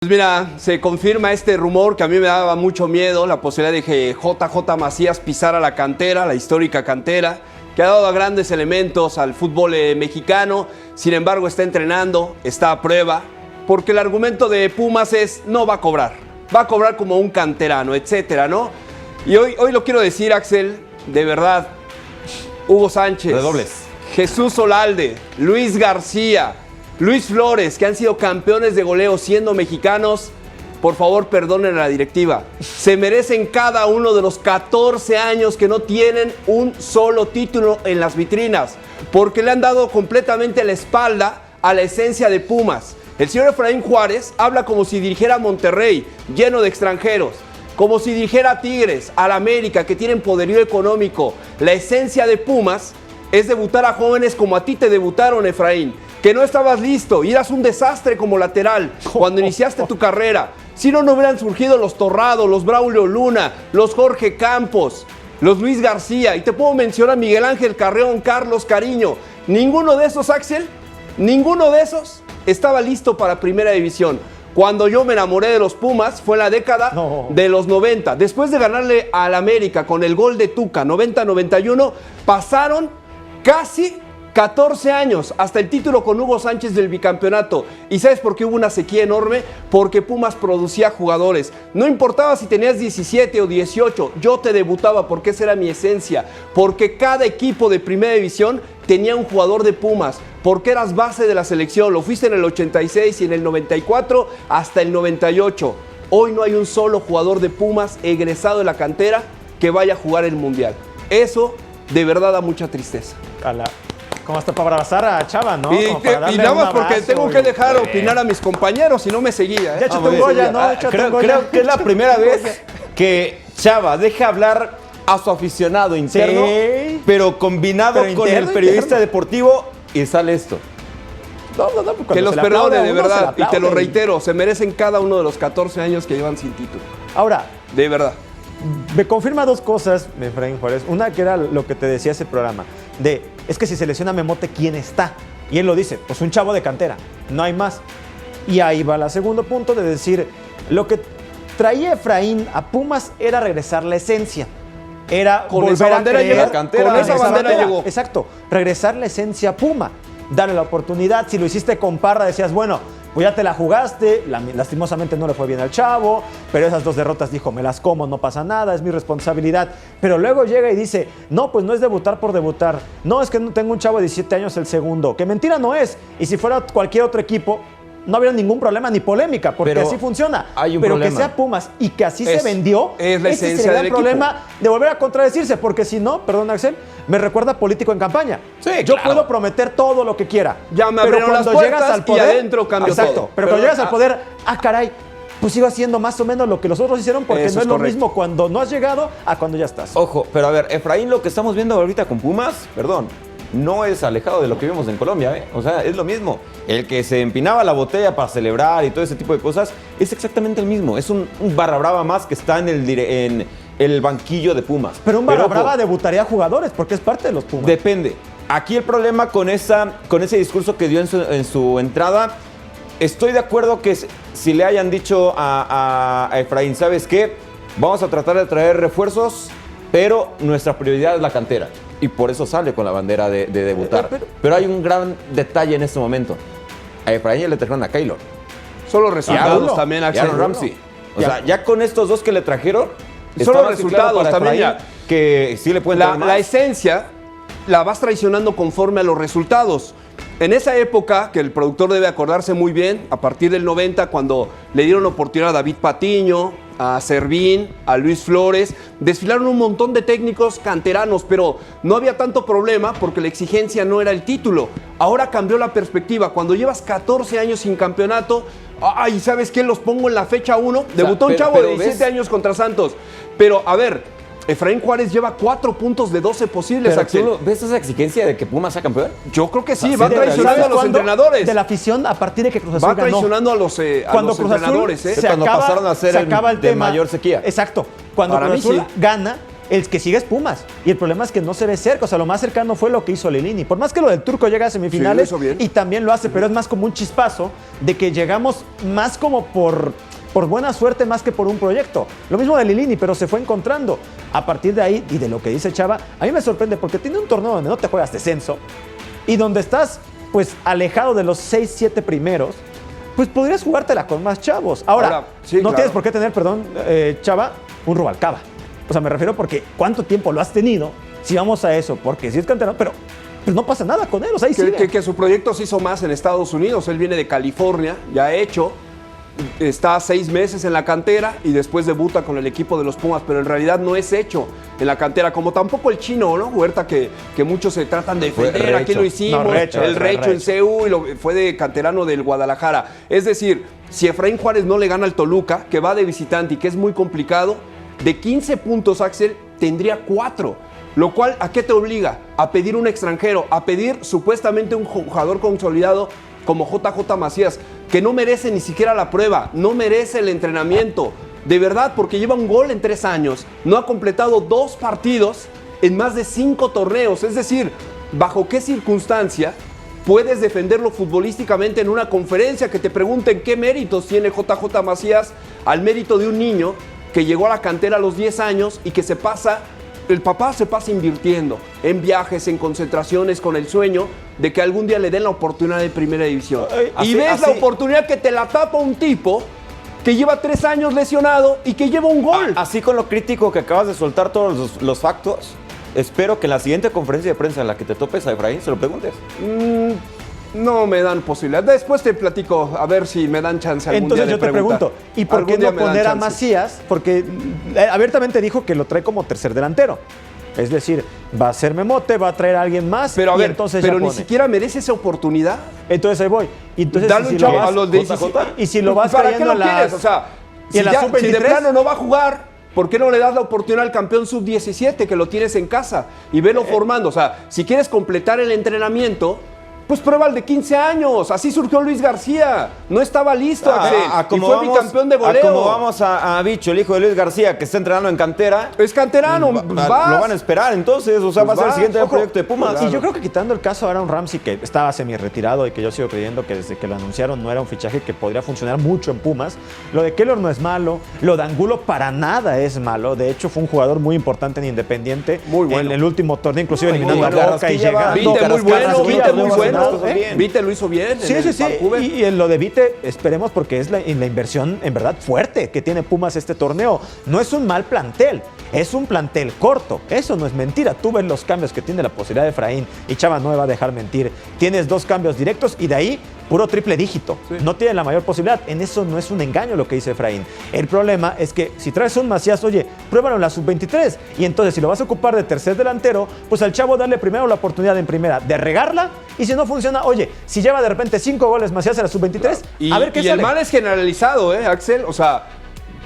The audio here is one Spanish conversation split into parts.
mira, se confirma este rumor que a mí me daba mucho miedo, la posibilidad de que JJ Macías pisara la cantera, la histórica cantera, que ha dado a grandes elementos al fútbol mexicano. Sin embargo, está entrenando, está a prueba, porque el argumento de Pumas es no va a cobrar como un canterano, etcétera, ¿no? Y hoy lo quiero decir, Axel, de verdad, Hugo Sánchez, redobles, Jesús Olalde, Luis García, Luis Flores, que han sido campeones de goleo siendo mexicanos, por favor perdonen a la directiva. Se merecen cada uno de los 14 años que no tienen un solo título en las vitrinas, porque le han dado completamente la espalda a la esencia de Pumas. El señor Efraín Juárez habla como si dirigiera a Monterrey, lleno de extranjeros, como si dirigiera a Tigres, al América, que tienen poderío económico. La esencia de Pumas es debutar a jóvenes como a ti te debutaron, Efraín, que no estabas listo y eras un desastre como lateral cuando iniciaste tu carrera. Si no, no hubieran surgido los Torrado, los Braulio Luna, los Jorge Campos, los Luis García, y te puedo mencionar a Miguel Ángel Carreón, Carlos Cariño. Ninguno de esos, Axel, ninguno de esos estaba listo para Primera División. Cuando yo me enamoré de los Pumas fue en la década de los 90. Después de ganarle al América con el gol de Tuca, 90-91, pasaron casi 14 años hasta el título con Hugo Sánchez del bicampeonato. ¿Y sabes por qué hubo una sequía enorme? Porque Pumas producía jugadores. No importaba si tenías 17 o 18, yo te debutaba porque esa era mi esencia. Porque cada equipo de Primera División tenía un jugador de Pumas. Porque eras base de la selección. Lo fuiste en el 86 y en el 94 hasta el 98. Hoy no hay un solo jugador de Pumas egresado de la cantera que vaya a jugar el Mundial. Eso de verdad da mucha tristeza. Como hasta para abrazar a Chava, ¿no? Y nada más porque tengo que dejar opinar a mis compañeros, si no me seguía. Ya échate un Goya, ¿no? Creo que es la primera vez que Chava deja hablar a su aficionado interno, sí, pero combinado con el periodista deportivo, y sale esto. Que los perdone, de verdad, y te lo reitero, se merecen cada uno de los 14 años que llevan sin título. Ahora, de verdad. Me confirma dos cosas, Efraín Juárez. Una que era lo que te decía ese programa, es que si se lesiona Memote, ¿quién está? Y él lo dice, pues un chavo de cantera, no hay más. Y ahí va el segundo punto de decir, lo que traía Efraín a Pumas era regresar la esencia. Era con volver esa bandera a creer, llegó la cantera, con esa bandera llegó. Exacto, regresar la esencia Puma, darle la oportunidad. Si lo hiciste con Parra, decías, bueno, pues ya te la jugaste, lastimosamente no le fue bien al chavo, pero esas dos derrotas dijo, me las como, no pasa nada, es mi responsabilidad. Pero luego llega y dice, no, pues no es debutar por debutar, no, es que no tengo un chavo de 17 años el segundo, que mentira no es, y si fuera cualquier otro equipo, no habría ningún problema ni polémica, porque así funciona. Pero problema. Que sea Pumas y que así se vendió, es la esencia sería del el problema de volver a contradecirse, porque si no, perdón Axel, me recuerda a político en campaña. Sí, yo puedo prometer todo lo que quiera. Ya me abrieron las puertas al poder, y adentro cambio todo. Pero cuando llegas al poder, caray, pues sigo haciendo más o menos lo que los otros hicieron, porque eso no es lo mismo cuando no has llegado a cuando ya estás. Ojo, pero a ver, Efraín, lo que estamos viendo ahorita con Pumas, no es alejado de lo que vimos en Colombia, ¿eh? O sea, es lo mismo. El que se empinaba la botella para celebrar y todo ese tipo de cosas es exactamente el mismo. Es un barra brava más que está en el banquillo de Pumas. Pero un barra brava debutaría a jugadores porque es parte de los Pumas. Depende. Aquí el problema con ese discurso que dio en su entrada, estoy de acuerdo que si le hayan dicho a Efraín, ¿sabes qué? Vamos a tratar de traer refuerzos, pero nuestra prioridad es la cantera. Y por eso sale con la bandera de debutar. Pero hay un gran detalle en este momento. A Efraín le trajeron a Keylor. Son los resultados también, Axel. Y a Ramsey. O sea, ya con estos dos que le trajeron, son los resultados también. Que sí le pueden dar más. La esencia la vas traicionando conforme a los resultados. En esa época, que el productor debe acordarse muy bien, a partir del 90, cuando le dieron oportunidad a David Patiño, a Servín, a Luis Flores, desfilaron un montón de técnicos canteranos, pero no había tanto problema porque la exigencia no era el título. Ahora cambió la perspectiva. Cuando llevas 14 años sin campeonato, ay, ¿sabes qué? Los pongo en la fecha 1. Debutó un chavo de 17 años contra Santos. Pero, a ver, Efraín Juárez lleva 4 puntos de 12 posibles, pero Axel. ¿Ves esa exigencia de que Pumas sea campeón? Yo creo que sí, va traicionando a los entrenadores. De la afición a partir de que Cruz Azul va traicionando ganó. a los entrenadores. Cuando pasaron a ser el de mayor sequía. Exacto. Cuando Cruz Azul gana, El que sigue es Pumas. Y el problema es que no se ve cerca. O sea, lo más cercano fue lo que hizo Lilini. Por más que lo del Turco llega a semifinales Sí, lo hizo bien. y también lo hace, pero es más como un chispazo de que llegamos más como por buena suerte más que por un proyecto. Lo mismo de Lilini, pero se fue encontrando. A partir de ahí y de lo que dice Chava, a mí me sorprende porque tiene un torneo donde no te juegas descenso y donde estás pues alejado de los 6, 7 primeros, pues podrías jugártela con más chavos. Ahora sí, no claro. tienes por qué tener, perdón, Chava, un Rubalcaba. O sea, me refiero porque ¿cuánto tiempo lo has tenido? Si vamos a eso, porque si es canterano, pero pues no pasa nada con él, o sea, ahí sigue. Que su proyecto se hizo más en Estados Unidos. Él viene de California, ya hecho. Está 6 meses en la cantera y después debuta con el equipo de los Pumas, pero en realidad no es hecho en la cantera, como tampoco el chino, ¿no? Huerta, que muchos se tratan de defender, aquí lo hicimos, No, Recho, el Recho en CU y fue de canterano del Guadalajara. Es decir, si Efraín Juárez no le gana al Toluca, que va de visitante y que es muy complicado, de 15 puntos, Axel, tendría 4. Lo cual, ¿a qué te obliga? A pedir un extranjero, a pedir supuestamente un jugador consolidado como JJ Macías, que no merece ni siquiera la prueba, no merece el entrenamiento. De verdad, porque lleva un gol en 3 años, no ha completado 2 partidos en más de 5 torneos. Es decir, ¿bajo qué circunstancia puedes defenderlo futbolísticamente en una conferencia que te pregunten qué méritos tiene JJ Macías al mérito de un niño que llegó a la cantera a los 10 años y que el papá se pasa invirtiendo en viajes, en concentraciones, con el sueño de que algún día le den la oportunidad de primera división? Y ves la oportunidad que te la tapa un tipo que lleva 3 años lesionado y que lleva un gol. Así con lo crítico que acabas de soltar todos los factos, espero que en la siguiente conferencia de prensa en la que te topes a Efraín se lo preguntes. No me dan posibilidad. Después te platico, a ver si me dan chance algún Entonces día yo de te preguntar. pregunto, ¿y por qué Algún día no me dan poner a chance. Macías? Porque abiertamente dijo que lo trae como tercer delantero. Es decir, va a ser Memote, va a traer a alguien más. Pero a y ver, entonces pero ya ni pone. siquiera merece esa oportunidad. Entonces ahí voy. Y entonces, Dale un si chavo lo vas- a los de 17. y si lo vas ¿Para qué trayendo lo a las- quieres? O sea, y si, en la ya- sub-23, si de plano no va a jugar, ¿por qué no le das la oportunidad al campeón sub-17 que lo tienes en casa y velo formando? O sea, si quieres completar el entrenamiento, pues prueba el de 15 años. Así surgió Luis García. No estaba listo, Axel, y fue bicampeón de goleo. Como vamos a Bicho, el hijo de Luis García, que está entrenando en cantera. Es canterano, Lo vas. van a esperar entonces, o sea, Pues va a ser el vas, siguiente ojo. proyecto de Pumas. Y yo creo que quitando el caso de Aaron Ramsey, que estaba semi-retirado y que yo sigo creyendo que desde que lo anunciaron no era un fichaje que podría funcionar mucho en Pumas, lo de Keylor no es malo, lo de Angulo para nada es malo. De hecho, fue un jugador muy importante en Independiente. Muy bueno. En el último torneo, inclusive Muy eliminando bueno. a Boca y Carrasquilla va. llegando. Vite muy bueno, Carrasquilla Vite muy no hace bueno. las cosas bien. Vite lo hizo bien. Sí, en sí, el sí. Vancouver. Y en lo de Vite, esperemos porque es la inversión en verdad fuerte que tiene Pumas este torneo. No es un mal plantel, es un plantel corto. Eso no es mentira. Tú ves los cambios que tiene la posibilidad de Efraín y Chava no me va a dejar mentir. Tienes 2 cambios directos y de ahí puro triple dígito. Sí. No tiene la mayor posibilidad. En eso no es un engaño lo que dice Efraín. El problema es que si traes un Macías, oye, pruébalo en la sub-23. Y entonces, si lo vas a ocupar de tercer delantero, pues al chavo darle primero la oportunidad en primera de regarla. Y si no funciona, oye, si lleva de repente 5 goles Macías en la sub-23, Y, a ver qué y sale. el mal es generalizado, Axel. O sea,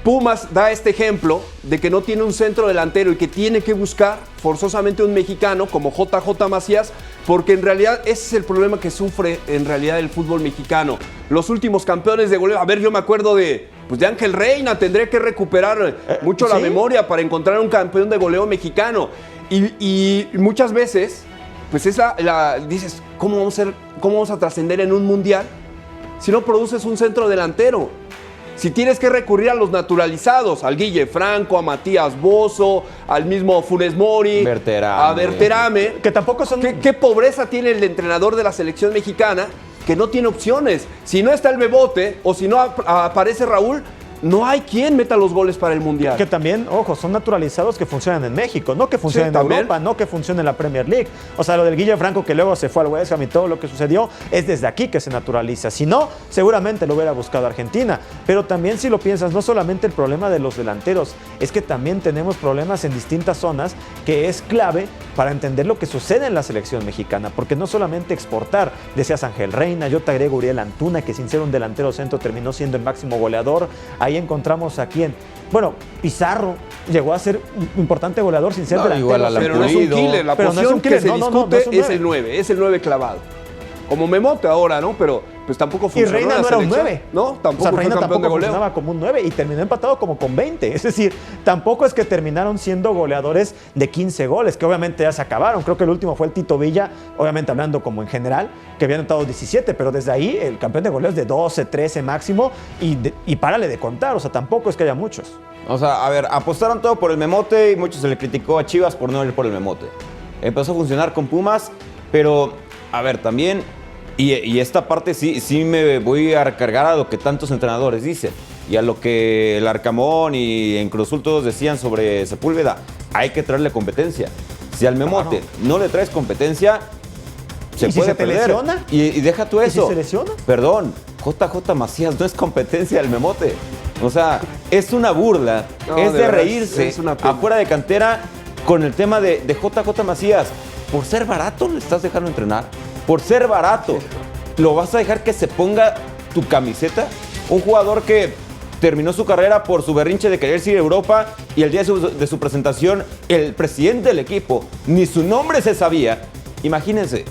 Pumas da este ejemplo de que no tiene un centro delantero y que tiene que buscar forzosamente un mexicano como JJ Macías, porque en realidad ese es el problema que sufre en realidad el fútbol mexicano. Los últimos campeones de goleo, a ver, yo me acuerdo de Ángel Reina, tendré que recuperar mucho la ¿sí? memoria para encontrar un campeón de goleo mexicano. Y muchas veces, pues dices, ¿cómo vamos a trascender en un mundial si no produces un centro delantero? Si tienes que recurrir a los naturalizados, al Guille Franco, a Matías Bozo, al mismo Funes Mori, Berterame. a Berterame, Que tampoco son... ¿Qué pobreza tiene el entrenador de la selección mexicana que no tiene opciones? Si no está el Bebote o si no aparece Raúl, no hay quien meta los goles para el Mundial. Que también, ojo, son naturalizados que funcionan en México, no que funcionan en también. Europa, no que funcionen en la Premier League. O sea, lo del Guille Franco que luego se fue al West Ham y todo lo que sucedió es desde aquí que se naturaliza. Si no, seguramente lo hubiera buscado Argentina. Pero también si lo piensas, no solamente el problema de los delanteros, es que también tenemos problemas en distintas zonas que es clave para entender lo que sucede en la selección mexicana. Porque no solamente exportar, decías Ángel Reina, yo te agrego Uriel Antuna, que sin ser un delantero centro terminó siendo el máximo goleador. Ahí encontramos a quién. Bueno, Pizarro llegó a ser un importante goleador sin ser No, delantero. igual a la Pero no es un Pulido. killer, la Pero no es posición un killer, que se no, no, discute no es un es nueve. el 9, es el 9 clavado. como Memote ahora, ¿no? Pero pues tampoco Y funcionó Reina en la no era un selección. 9. No, tampoco o sea, fue Reina campeón tampoco de goleo. funcionaba como un 9 y terminó empatado como con 20. Es decir, tampoco es que terminaron siendo goleadores de 15 goles, que obviamente ya se acabaron. Creo que el último fue el Tito Villa, obviamente hablando como en general, que habían anotado 17, pero desde ahí el campeón de goleos de 12, 13 máximo y párale de contar. O sea, tampoco es que haya muchos. O sea, a ver, apostaron todo por el Memote y mucho se le criticó a Chivas por no ir por el Memote. Empezó a funcionar con Pumas, pero, a ver, también, y esta parte sí me voy a recargar a lo que tantos entrenadores dicen y a lo que el Arcamón y en Cruz Azul todos decían sobre Sepúlveda. Hay que traerle competencia. Si al Memote no le traes competencia, se ¿Y si puede se te perder. lesiona? Y deja tú ¿Y si eso. se lesiona? Perdón, JJ Macías no es competencia del Memote. O sea, es una burla, No, es de de verdad, reírse es una pena. afuera de cantera con el tema de JJ Macías. Por ser barato le estás dejando entrenar. Por ser barato, ¿lo vas a dejar que se ponga tu camiseta? Un jugador que terminó su carrera por su berrinche de querer ir a Europa y el día de su presentación, el presidente del equipo, ni su nombre se sabía. Imagínense.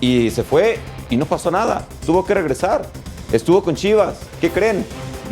Y se fue y no pasó nada. Tuvo que regresar. Estuvo con Chivas. ¿Qué creen?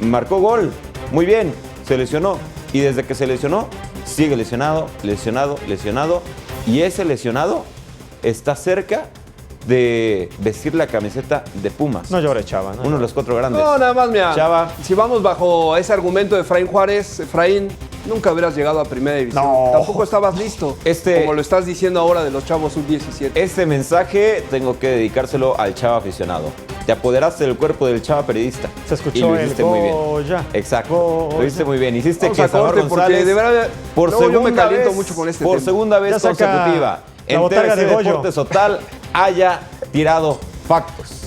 Marcó gol. Muy bien. Se lesionó. Y desde que se lesionó, sigue lesionado, lesionado, lesionado. Y ese lesionado está cerca de vestir la camiseta de Pumas. No llores, Chava. No Uno de los 4 grandes. No, nada más, mira. Chava. Si vamos bajo ese argumento de Efraín Juárez, Efraín, nunca hubieras llegado a primera división. No. Tampoco estabas listo. Como lo estás diciendo ahora de los chavos sub-17. Este mensaje tengo que dedicárselo al Chava aficionado. Te apoderaste del cuerpo del Chava periodista. Se escuchó y lo el hiciste muy bien. Goya. Exacto. Goya. Lo hiciste muy bien. Hiciste Vamos que a Salvador corte, porque González, de verdad, por luego yo me segunda caliento vez, mucho con este por tema. segunda vez Ya saca consecutiva la en botarga TVC de Goyo. Deportes Total haya tirado factos.